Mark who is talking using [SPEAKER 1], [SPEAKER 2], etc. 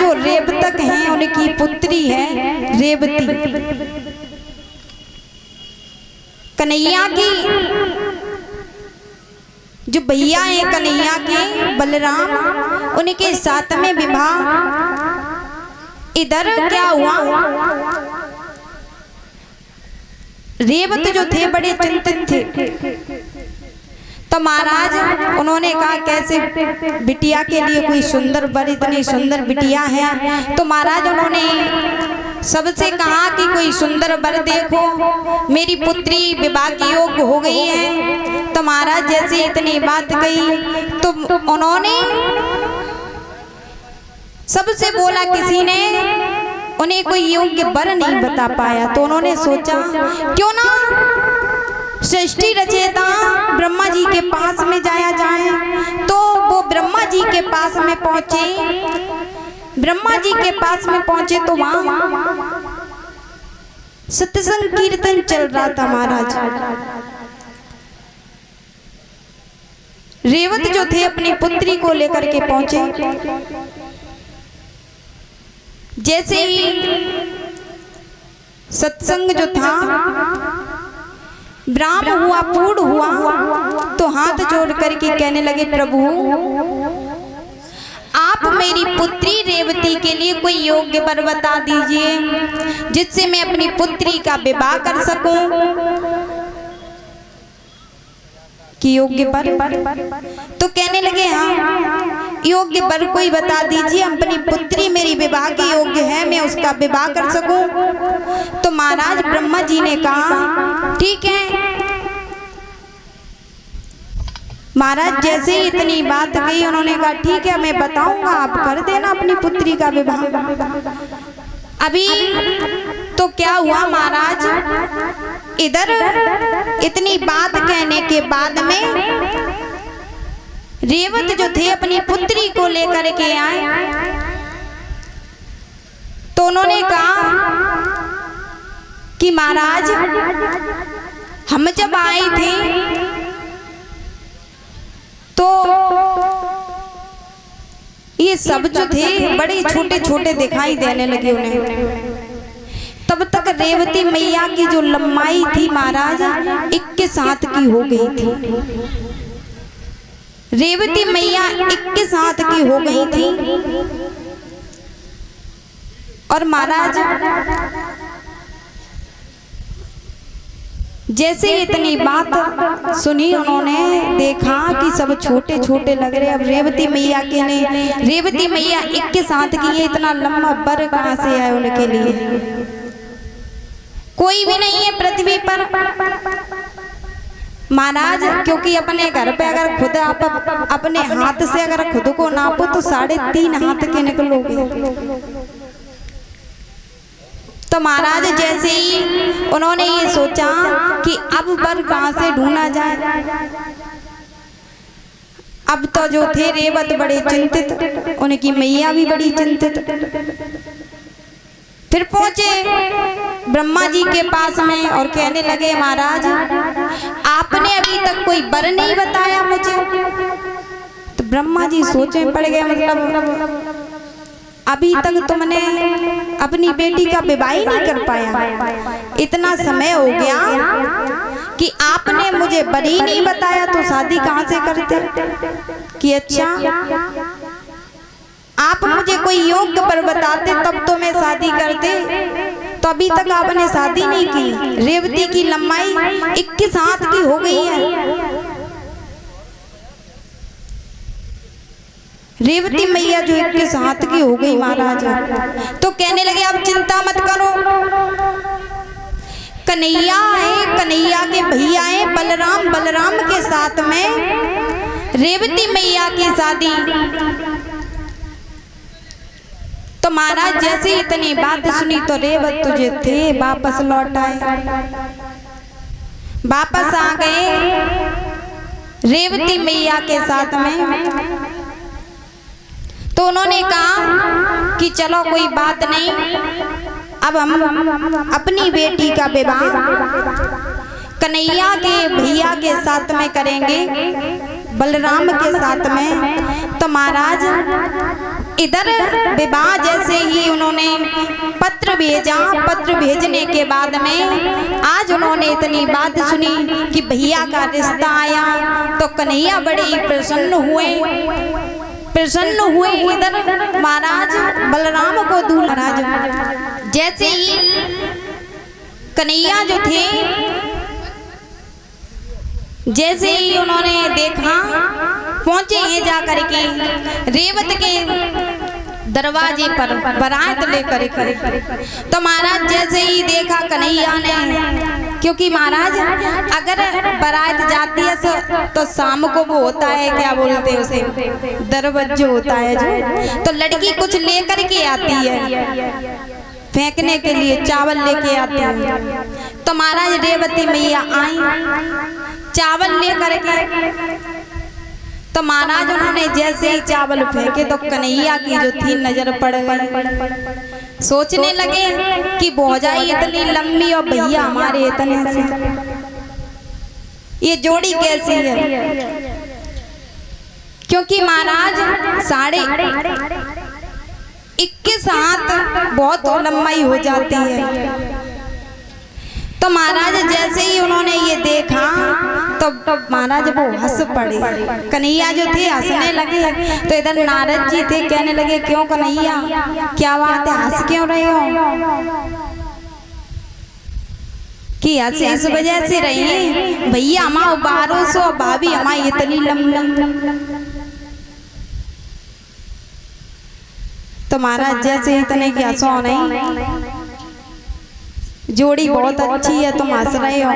[SPEAKER 1] जो रेवतक हैं उनकी पुत्री है रेवती। कन्हैया की जो भैया हैं कन्हैया के बलराम, उनके साथ में विवाह। इधर क्या हुआ, रेवत जो थे बड़े चिंतित थे। तो महाराज उन्होंने कहा कैसे बिटिया के लिए कोई सुंदर वर, इतनी सुंदर बिटिया है। तो महाराज उन्होंने सबसे कहा कि कोई सुंदर वर देखो, मेरी पुत्री विवाह की योग्य हो गई है। तो महाराज जैसे इतनी बात कही तो उन्होंने सबसे बोला, किसी ने उन्हें कोई योग्य वर नहीं बता पाया। तो उन्होंने सोचा क्यों ना सृष्टि रचयिता ब्रह्मा जी के पास में जाया जाए। तो वो ब्रह्मा जी के पास में पहुंचे। ब्रह्मा जी के पास में पहुंचे तो वहां सत्संग कीर्तन चल रहा था। महाराज रेवत जो थे अपनी पुत्री को लेकर के पहुंचे। जैसे ही सत्संग जो था ब्राह्म हुआ, पूर्ण हुआ, तो हाथ जोड़ करके कहने लगे, प्रभु आप मेरी पुत्री रेवती के लिए कोई योग्य वर बता दीजिए जिससे मैं अपनी पुत्री का विवाह कर सकूं। कि योग्य वर, तो कहने लगे हाँ योग्य वर कोई बता दीजिए, अपनी पुत्री मेरी विवाह की योग्य है, मैं उसका विवाह कर सकूं। तो महाराज ब्रह्मा जी ने कहा ठीक है। महाराज जैसे ही इतनी बात कही उन्होंने कहा ठीक है मैं बताऊंगा, आप कर देना अपनी पुत्री का विवाह। अभी तो क्या हुआ महाराज, इधर इतनी बात कहने के बाद में रेवत जो थे अपनी पुत्री को लेकर के आए। तो उन्होंने कहा कि महाराज हम जब आए थे तो ये सब जो थे बड़े छोटे छोटे दिखाई देने लगे उन्हें। तब तक रेवती मैया की जो लंबाई थी महाराज 21 हाथ की हो गई थी। रेवती मैया 21 हाथ की हो गई थी। और महाराज जैसे इतनी बात सुनी उन्होंने देखा कि सब छोटे छोटे लग रहे। अब रेवती मैया के ने, रेवती मैया 21 हाथ की है, इतना लंबा वर कहां से आया उनके लिए? कोई भी नहीं है पृथ्वी पर महाराज, क्योंकि अपने घर पे अगर खुद आप अपने हाथ से अगर खुद को नापो तो 3.5 हाथ के निकलोगे। तो महाराज जैसे ही उन्होंने ये सोचा कि अब वर कहां से ढूंढा जाए। अब तो जो थे रेवत बड़े चिंतित, उनकी मैया भी बड़ी चिंतित। फिर पहुंचे ब्रह्मा जी के पास में और कहने लगे महाराज आपने अभी तक कोई वर नहीं बताया मुझे। तो ब्रह्मा जी सोचे पड़ गए, मतलब अभी तक तुमने अपनी बेटी का विवाह ही नहीं कर पाया, इतना समय हो गया कि आपने मुझे वर ही नहीं बताया, तो शादी कहां से करते? कि अच्छा आप मुझे कोई योग्य वर बताते तब तो मैं शादी करते, तो अभी तक आपने शादी नहीं की। रेवती की लंबाई 21 हाथ की हो गई है। रेवती मैया जो 21 हाथ की हो गई महाराज। तो कहने लगे अब चिंता मत करो, कन्हैया है, कन्हैया के भैया है बलराम, बलराम के साथ में रेवती मैया की शादी। तो महाराज जैसे इतनी बात सुनी तो रेवत तुझे थे वापस लौट आए, वापस आ गए रेवती मैया के साथ में। तो उन्होंने कहा कि चलो कोई बात नहीं, अब हम अपनी बेटी का विवाह कन्हैया के भैया के साथ में करेंगे, बलराम के साथ में। तो महाराज इधर विवाह जैसे ही उन्होंने पत्र भेजा, पत्र भेजने के बाद में आज उन्होंने इतनी बात सुनी कि भैया का रिश्ता आया तो कन्हैया बड़े ही प्रसन्न हुए। इधर महाराज बलराम को दूल्हा, महाराज जैसे ही कन्हैया जो थे, जैसे ही उन्होंने देखा, पहुंचे हैं जाकर के रेवत के दरवाजे पर बारात लेकर के। तो महाराज जैसे ही देखा कन्हैया ने, क्योंकि महाराज अगर बारात जाती है तो शाम को वो होता है, क्या बोलते हैं उसे, दरवाजा होता है जो, तो लड़की कुछ लेकर के आती है फेंकने के लिए, चावल लेके आती है। तो महाराज रेवती मैया आई चावल लेकर के। तो महाराज उन्होंने जैसे ही चावल फेंके तो कन्हैया की जो थी नजर पड़ गई। सोचने लगे कि भौजाई इतनी लंबी और भैया हमारे इतने से, ये जोड़ी कैसी है? क्योंकि महाराज 21.5 हाथ बहुत लंबाई हो जाती है। तो महाराज जैसे ही उन्होंने ये देखा तो महाराज वो हंस पड़े, कन्हैया जो थे हंसने लगे। तो इधर नारद जी थे, कहने लगे क्यों कन्हैया, क्या बात है, हंस क्यों रहे हो? कि हंस इस वजह से रही भैया हमारा 1200 भाभी हमारी इतनी लंबी। तो महाराज जैसे इतने की हंसो नहीं, जोड़ी बहुत अच्छी है, तुम हंस रहे हो।